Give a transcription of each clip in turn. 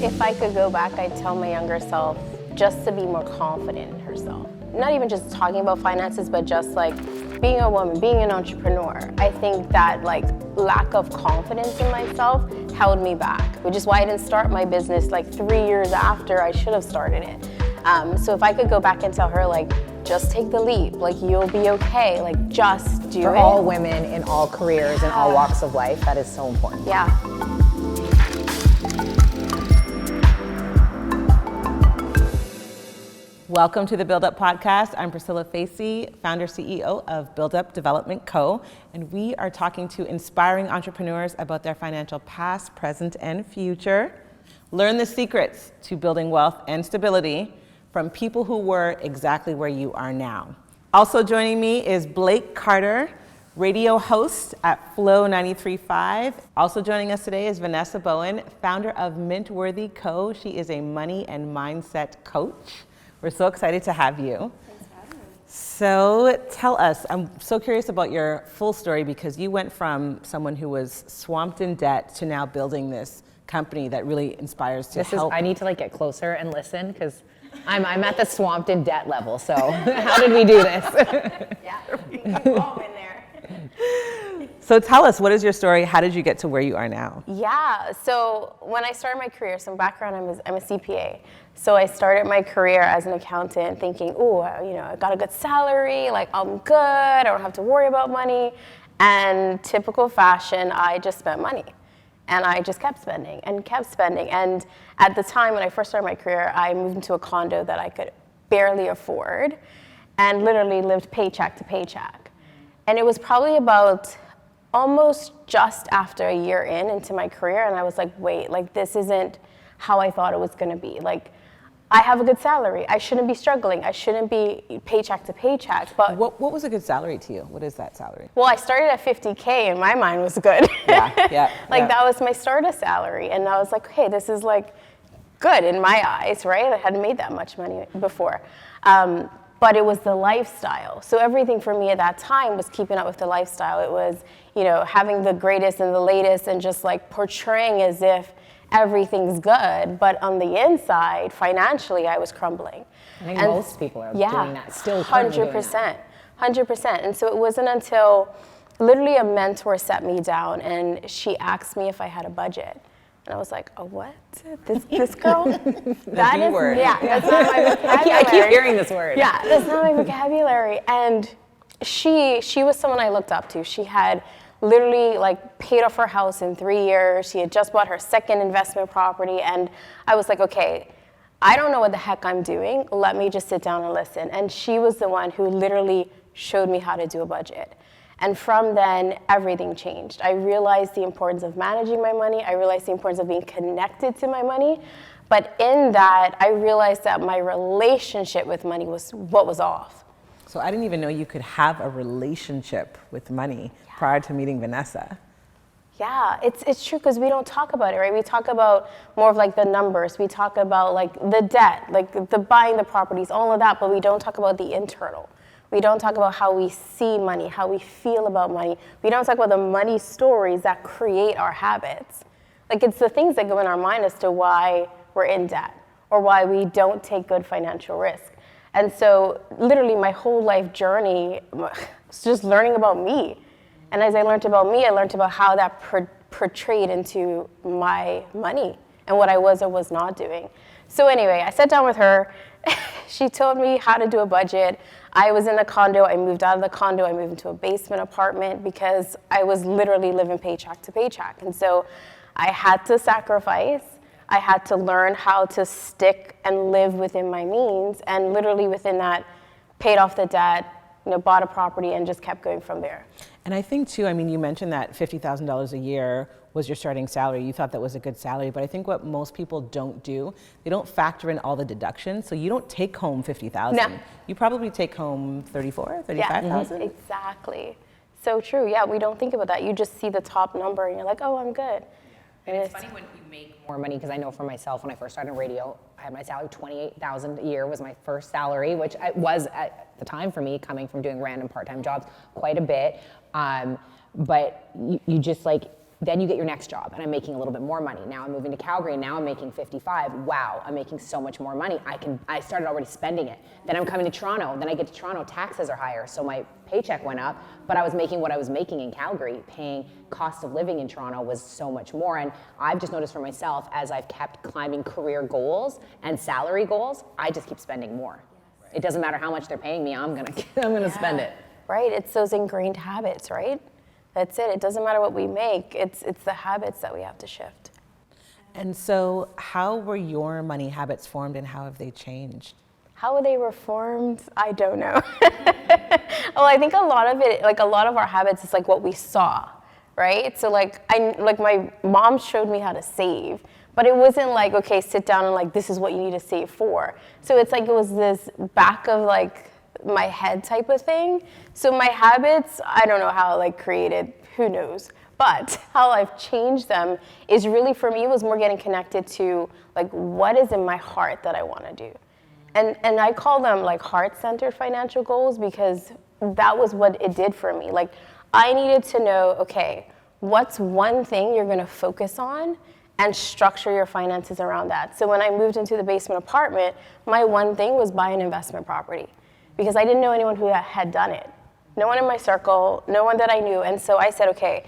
If I could go back, I'd tell my younger self just to be more confident in herself. Not even just talking about finances, but just like being a woman, being an entrepreneur. I think that like lack of confidence in myself held me back, which is why I didn't start my business like 3 years after I should have started it. So if I could go back and tell her like, just take the leap, like you'll be okay, like just do it. For all women in all careers and all walks of life, that is so important. Yeah. Welcome to the Build Up Podcast. I'm Priscilla Facey, founder CEO of Build Up Development Co. And we are talking to inspiring entrepreneurs about their financial past, present, and future. Learn the secrets to building wealth and stability from people who were exactly where you are now. Also joining me is Blake Carter, radio host at Flow 93.5. Also joining us today is Vanessa Bowen, founder of Mintworthy Co. She is a money and mindset coach. We're so excited to have you. Thanks for having me. So tell us, I'm so curious about your full story because you went from someone who was swamped in debt to now building this company that really inspires to help. I need to like get closer and listen because I'm at the swamped in debt level. So how did we do this? Yeah, we keep all in there. So tell us, what is your story? How did you get to where you are now? Yeah, so when I started my career, some background, I'm a CPA. So I started my career as an accountant thinking, oh, I got a good salary, like I'm good, I don't have to worry about money. And typical fashion, I just spent money. And I just kept spending and kept spending. And at the time when I first started my career, I moved into a condo that I could barely afford and literally lived paycheck to paycheck. And it was probably about almost just after a year into my career, and I was like, wait, like this isn't how I thought it was gonna be. Like, I have a good salary. I shouldn't be struggling. I shouldn't be paycheck to paycheck. But what was a good salary to you? What is that salary? well, I started at $50K, and my mind was good. Yeah. That was my starter salary, and I was like, hey, this is like good in my eyes, right? I hadn't made that much money before. But it was the lifestyle. So everything for me at that time was keeping up with the lifestyle. It was, having the greatest and the latest and just like portraying as if everything's good. But on the inside, financially, I was crumbling. I think most people are doing that, still 100%. 100%. And so it wasn't until literally a mentor set me down and she asked me if I had a budget. And I was like, oh, what? This girl? That is, word. Yeah, that's not my vocabulary. I keep hearing this word. Yeah, that's not my vocabulary. And she was someone I looked up to. She had literally like paid off her house in 3 years. She had just bought her second investment property. And I was like, okay, I don't know what the heck I'm doing. Let me just sit down and listen. And she was the one who literally showed me how to do a budget. And from then, everything changed. I realized the importance of managing my money. I realized the importance of being connected to my money. But in that, I realized that my relationship with money was what was off. So I didn't even know you could have a relationship with money prior to meeting Vanessa. Yeah, it's true because we don't talk about it, right? We talk about more of like the numbers. We talk about like the debt, like the buying the properties, all of that, but we don't talk about the internal. We don't talk about how we see money, how we feel about money. We don't talk about the money stories that create our habits. Like it's the things that go in our mind as to why we're in debt or why we don't take good financial risk. And so literally my whole life journey was just learning about me. And as I learned about me, I learned about how that portrayed into my money and what I was or was not doing. So anyway, I sat down with her. She told me how to do a budget. I was in the condo. I moved out of the condo. I moved into a basement apartment because I was literally living paycheck to paycheck. And so I had to sacrifice. I had to learn how to stick and live within my means. And literally within that, paid off the debt, bought a property and just kept going from there. And I think too, you mentioned that $50,000 a year was your starting salary. You thought that was a good salary, but I think what most people don't do, they don't factor in all the deductions. So you don't take home $50,000. No. You probably take home $34,000, $35,000. Yeah, exactly. So true. Yeah, we don't think about that. You just see the top number and you're like, oh, I'm good. And it's funny when you make more money, because I know for myself, when I first started in radio, I had my salary, $28,000 a year was my first salary, which was at the time for me, coming from doing random part-time jobs, quite a bit. But you just like, then you get your next job and I'm making a little bit more money. Now I'm moving to Calgary, now I'm making 55. Wow, I'm making so much more money. I started already spending it. Then I'm coming to Toronto, then I get to Toronto, taxes are higher, so my paycheck went up, but I was making what I was making in Calgary. Paying cost of living in Toronto was so much more. And I've just noticed for myself, as I've kept climbing career goals and salary goals, I just keep spending more. It doesn't matter how much they're paying me, I'm gonna spend it. Right, it's those ingrained habits, right? That's it. It doesn't matter what we make. It's the habits that we have to shift. And so how were your money habits formed and how have they changed? How they were formed, I don't know. Well, I think a lot of it, like a lot of our habits is like what we saw, right? So like my mom showed me how to save, but it wasn't like, okay, sit down and like, this is what you need to save for. So it's like, it was this back of like my head type of thing. So my habits, I don't know how like created, who knows? But how I've changed them is really, for me, was more getting connected to like what is in my heart that I want to do. And I call them like heart-centered financial goals because that was what it did for me. Like I needed to know, okay, what's one thing you're going to focus on and structure your finances around that. So when I moved into the basement apartment, my one thing was buy an investment property because I didn't know anyone who had done it. No one in my circle, no one that I knew. And so I said, okay,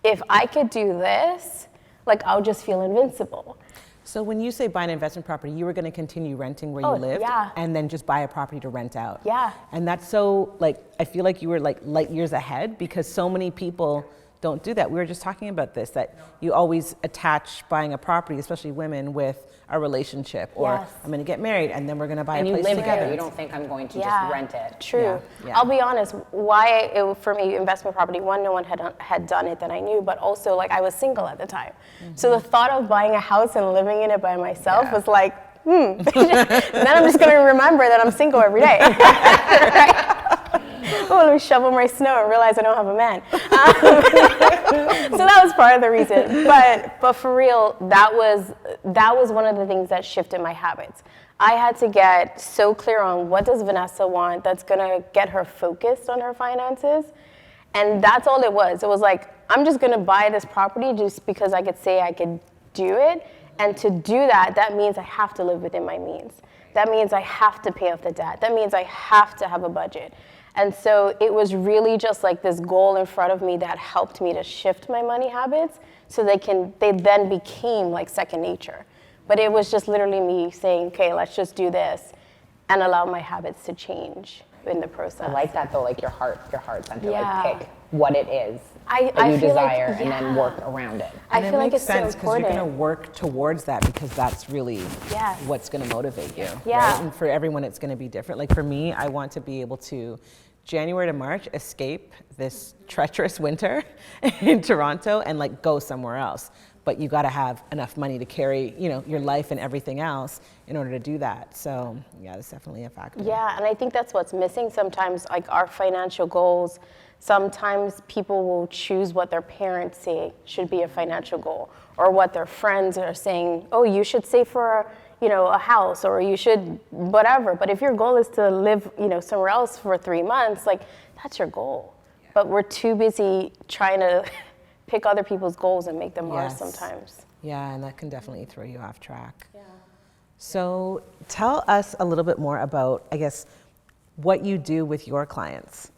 if I could do this, like I'll just feel invincible. So when you say buy an investment property, you were going to continue renting where you lived and then just buy a property to rent out. Yeah. And that's so, like, I feel like you were like light years ahead because so many people don't do that. We were just talking about this, that you always attach buying a property, especially women, with a relationship or I'm going to get married and then we're going to buy a place together. And you live there. You don't think I'm going to just rent it. True. Yeah. I'll be honest, for me, investment property, one, no one had done it that I knew, but also like I was single at the time. Mm-hmm. So the thought of buying a house and living in it by myself was like, and then I'm just going to remember that I'm single every day. Right? Oh, let me shovel my snow and realize I don't have a man. So that was part of the reason. But for real, that was one of the things that shifted my habits. I had to get so clear on what does Vanessa want that's gonna get her focused on her finances. And that's all it was. It was like, I'm just gonna buy this property just because I could say I could do it. And to do that, that means I have to live within my means. That means I have to pay off the debt. That means I have to have a budget. And so it was really just like this goal in front of me that helped me to shift my money habits so they then became like second nature. But it was just literally me saying, okay, let's just do this and allow my habits to change in the process. I like that though, like your heart center, like pick what it is that you feel desire like, and then work around it. I feel like it's so makes sense because important. you're going to work towards that because that's really what's going to motivate you. Yeah. Right? And for everyone, it's going to be different. Like for me, I want to be able to, January to March, escape this treacherous winter in Toronto and like go somewhere else. But you got to have enough money to carry, your life and everything else in order to do that. So yeah, that's definitely a factor. Yeah, and I think that's what's missing sometimes, like our financial goals. Sometimes people will choose what their parents say should be a financial goal, or what their friends are saying, oh, you should save for a house, or you should whatever. But if your goal is to live, somewhere else for 3 months, like that's your goal. Yeah. But we're too busy trying to pick other people's goals and make them ours sometimes. Yeah, and that can definitely throw you off track. Yeah. So tell us a little bit more about, I guess, what you do with your clients.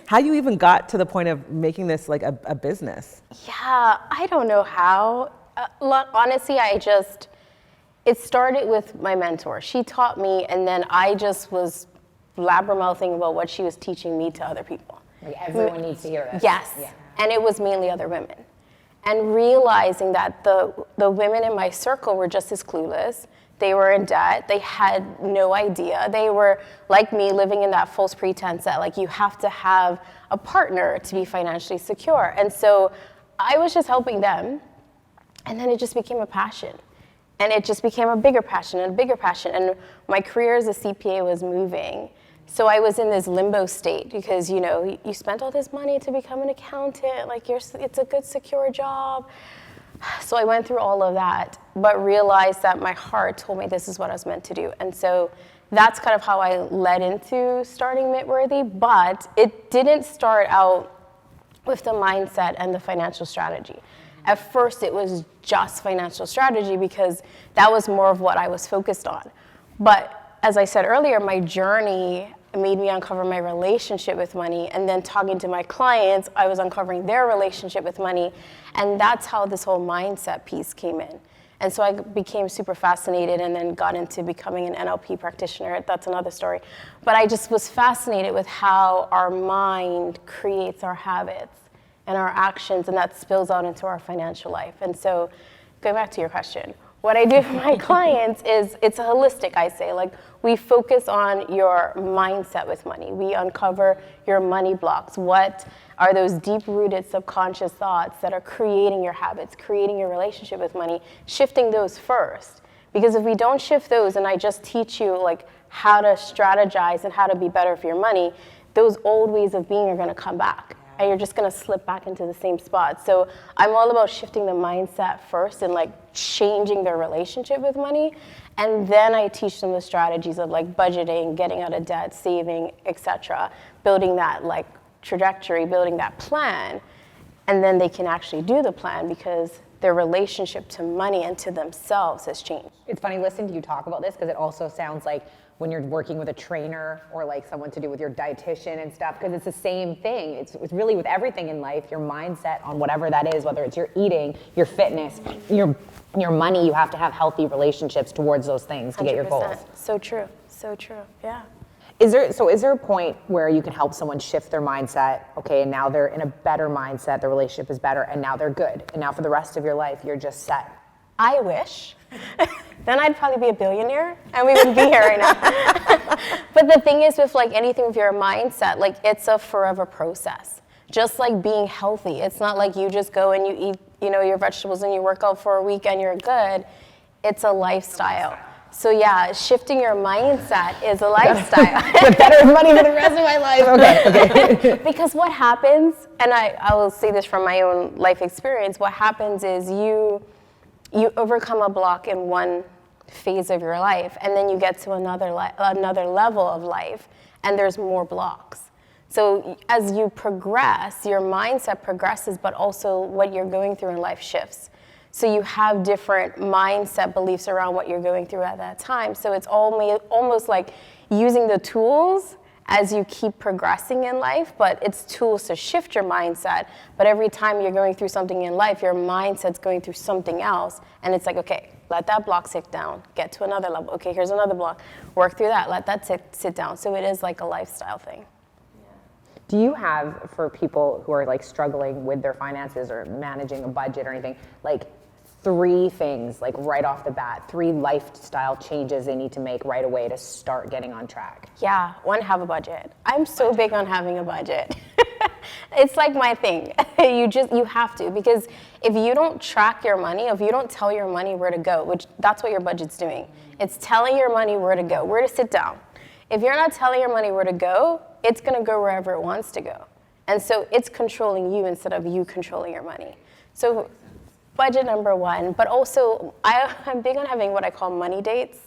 How you even got to the point of making this like a business. Yeah, I don't know how. Honestly, it started with my mentor. She taught me, and then I just was blabbermouthing about what she was teaching me to other people. Like everyone needs to hear this. Yes, and it was mainly other women. And realizing that the women in my circle were just as clueless. They were in debt. They had no idea. They were, like me, living in that false pretense that like you have to have a partner to be financially secure. And so I was just helping them, and then it just became a passion. And it just became a bigger passion and a bigger passion. And my career as a CPA was moving. So I was in this limbo state because, you spent all this money to become an accountant, like it's a good, secure job. So I went through all of that, but realized that my heart told me this is what I was meant to do. And so that's kind of how I led into starting Mintworthy, but it didn't start out with the mindset and the financial strategy. At first, it was just financial strategy because that was more of what I was focused on. But as I said earlier, my journey made me uncover my relationship with money, and then talking to my clients, I was uncovering their relationship with money, and that's how this whole mindset piece came in. And so I became super fascinated and then got into becoming an NLP practitioner. That's another story. But I just was fascinated with how our mind creates our habits and our actions, and that spills out into our financial life. And so going back to your question, what I do for my clients is, it's holistic, I say. Like, we focus on your mindset with money. We uncover your money blocks. What are those deep-rooted subconscious thoughts that are creating your habits, creating your relationship with money, shifting those first. Because if we don't shift those, and I just teach you like how to strategize and how to be better for your money, those old ways of being are gonna come back. And you're just gonna slip back into the same spot. So I'm all about shifting the mindset first and like changing their relationship with money. And then I teach them the strategies of like budgeting, getting out of debt, saving, etc. Building that like trajectory, building that plan. And then they can actually do the plan because their relationship to money and to themselves has changed. It's funny listening to you talk about this because it also sounds like when you're working with a trainer or like someone to do with your dietitian and stuff, because it's the same thing. It's really with everything in life, your mindset on whatever that is, whether it's your eating, your fitness, your money, you have to have healthy relationships towards those things to get your goals. So true, yeah. Is there a point where you can help someone shift their mindset, okay, and now they're in a better mindset, their relationship is better, and now they're good, and now for the rest of your life, you're just set? I wish. Then I'd probably be a billionaire and we wouldn't be here right now. But the thing is with like anything with your mindset, like it's a forever process. Just like being healthy. It's not like you just go and you eat, your vegetables and you work out for a week and you're good. It's a lifestyle. So yeah, shifting your mindset is a lifestyle. Get better money for the rest of my life. Okay. Because what happens, and I will say this from my own life experience, what happens is you overcome a block in one phase of your life, and then you get to another level of life, and there's more blocks. So as you progress, your mindset progresses, but also what you're going through in life shifts. So you have different mindset beliefs around what you're going through at that time. So it's almost like using the tools as you keep progressing in life, but it's tools to shift your mindset. But every time you're going through something in life, your mindset's going through something else. And it's like, okay, let that block sit down, get to another level. Okay, here's another block, work through that, let that sit down. So it is like a lifestyle thing. Do you have, for people who are like struggling with their finances or managing a budget or anything, like 3 things, like right off the bat, 3 lifestyle changes they need to make right away to start getting on track? Yeah, 1, have a budget. I'm so big on having a budget. It's like my thing. You have to, because if you don't track your money, if you don't tell your money where to go, which that's what your budget's doing. It's telling your money where to go, where to sit down. If you're not telling your money where to go, it's gonna go wherever it wants to go. And so it's controlling you instead of you controlling your money. So budget number 1, but also I'm big on having what I call money dates.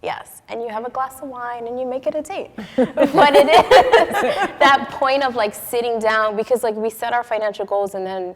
Yes, and you have a glass of wine and you make it a date. But it is that point of like sitting down, because like we set our financial goals and then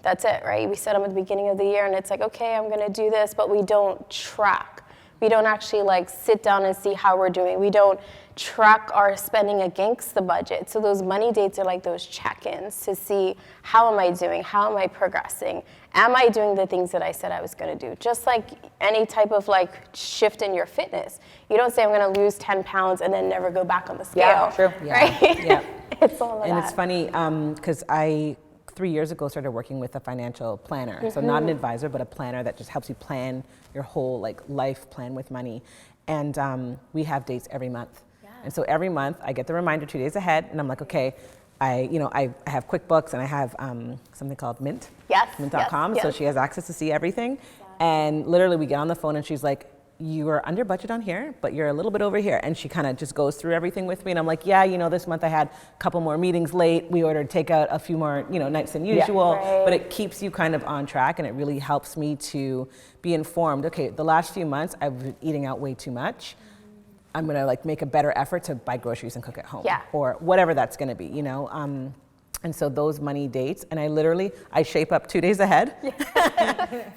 that's it, right? We set them at the beginning of the year and it's like, okay, I'm gonna do this, but we don't track. We don't actually like sit down and see how we're doing. We don't track our spending against the budget. So those money dates are like those check-ins to see, how am I doing? How am I progressing? Am I doing the things that I said I was gonna do? Just like any type of like shift in your fitness. You don't say I'm gonna lose 10 pounds and then never go back on the scale. Yeah, true. Right? Yeah. It's all of that. And it's funny, because I 3 years ago started working with a financial planner. So not an advisor, but a planner that just helps you plan your whole like life plan with money. And we have dates every month. Yeah. And so every month I get the reminder 2 days ahead, and I'm like, okay, I have QuickBooks and I have something called Mint. Yes. Mint.com. Yes. So she has access to see everything. Yeah. And literally we get on the phone and she's like, you are under budget on here, but you're a little bit over here. And she kind of just goes through everything with me. And I'm like, yeah, this month I had a couple more meetings late. We ordered takeout a few more, nights than usual. Yeah. Right. But it keeps you kind of on track, and it really helps me to be informed. Okay, the last few months I've been eating out way too much. I'm gonna like make a better effort to buy groceries and cook at home. Yeah. Or whatever that's gonna be, And so those money dates, and I shape up 2 days ahead,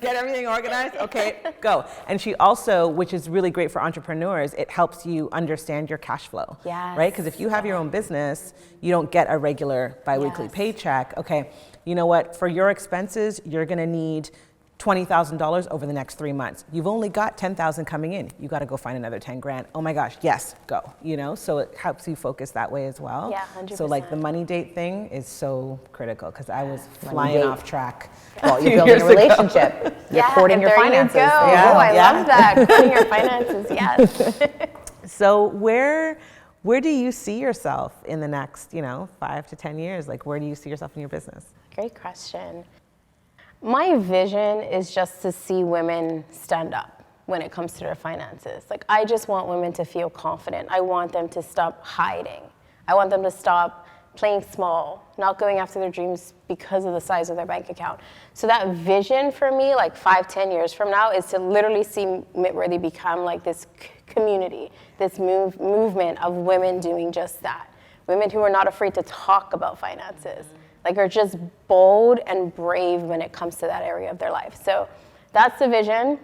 get everything organized, okay, go. And she also, which is really great for entrepreneurs, it helps you understand your cash flow, Yes. right? Because if you have your own business, you don't get a regular biweekly Yes. paycheck. Okay, you know what, for your expenses, you're gonna need $20,000 over the next 3 months. You've only got 10,000 coming in. You got to go find another 10 grand. Oh my gosh, yes, go. You know, so it helps you focus that way as well. Yeah, 100%. So like the money date thing is so critical because I was flying date. off track. Well, you're 2 building years a ago. relationship. You're courting your there finances. You go. Yeah, Oh, I yeah. love that. Courting your finances, yes. So where do you see yourself in the next, 5 to 10 years? Like where do you see yourself in your business? Great question. My vision is just to see women stand up when it comes to their finances. Like, I just want women to feel confident. I want them to stop hiding. I want them to stop playing small, not going after their dreams because of the size of their bank account. So that vision for me, like 5, 10 years from now, is to literally see Mintworthy become like this community, this movement of women doing just that. Women who are not afraid to talk about finances. Like are just bold and brave when it comes to that area of their life. So that's the vision.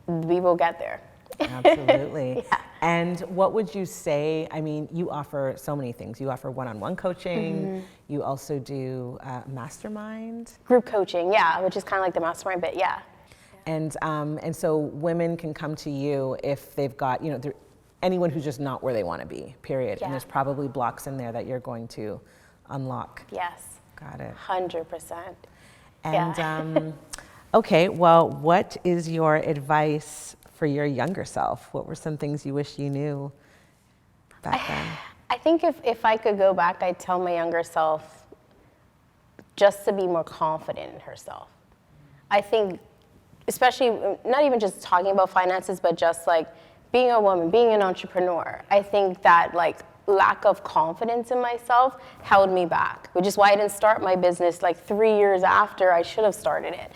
We will get there. Absolutely. Yeah. And what would you say, I mean, you offer so many things. You offer one-on-one coaching. You also do mastermind. Group coaching, yeah, which is kind of like the mastermind bit, yeah. And so women can come to you if they've got, anyone who's just not where they want to be, period. Yeah. And there's probably blocks in there that you're going to unlock. Yes. Got it. 100%. And Yeah. okay, well, what is your advice for your younger self? What were some things you wish you knew back then? I think if I could go back, I'd tell my younger self just to be more confident in herself. I think, especially, not even just talking about finances, but just like being a woman, being an entrepreneur. I think that like lack of confidence in myself held me back, which is why I didn't start my business like 3 years after I should have started it.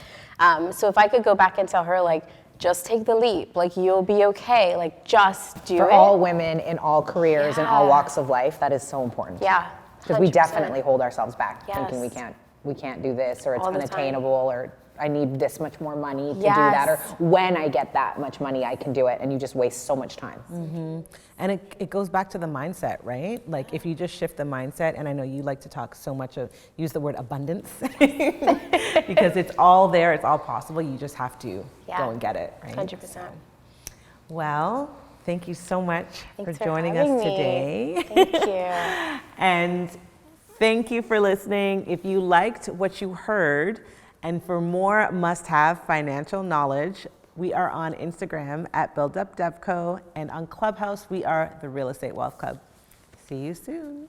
So if I could go back and tell her like, just take the leap, like you'll be okay, like just do it. For all women in all careers and all Yeah. walks of life, that is so important. Yeah. Because we 100%. definitely hold ourselves back thinking Yes. we can't do this, or it's All the time. unattainable, or I need this much more money to do that, or Yes. when I get that much money I can do it, and you just waste so much time. And it goes back to the mindset, right? Like if you just shift the mindset, and I know you like to talk so much use the word abundance, because it's all there, it's all possible, you just have to go and get it, right? 100%. Well, thank you so much Thanks for joining us having me. today. Thank you. And thank you for listening. If you liked what you heard, and for more must-have financial knowledge, we are on Instagram at BuildUpDevCo, and on Clubhouse, we are the Real Estate Wealth Club. See you soon.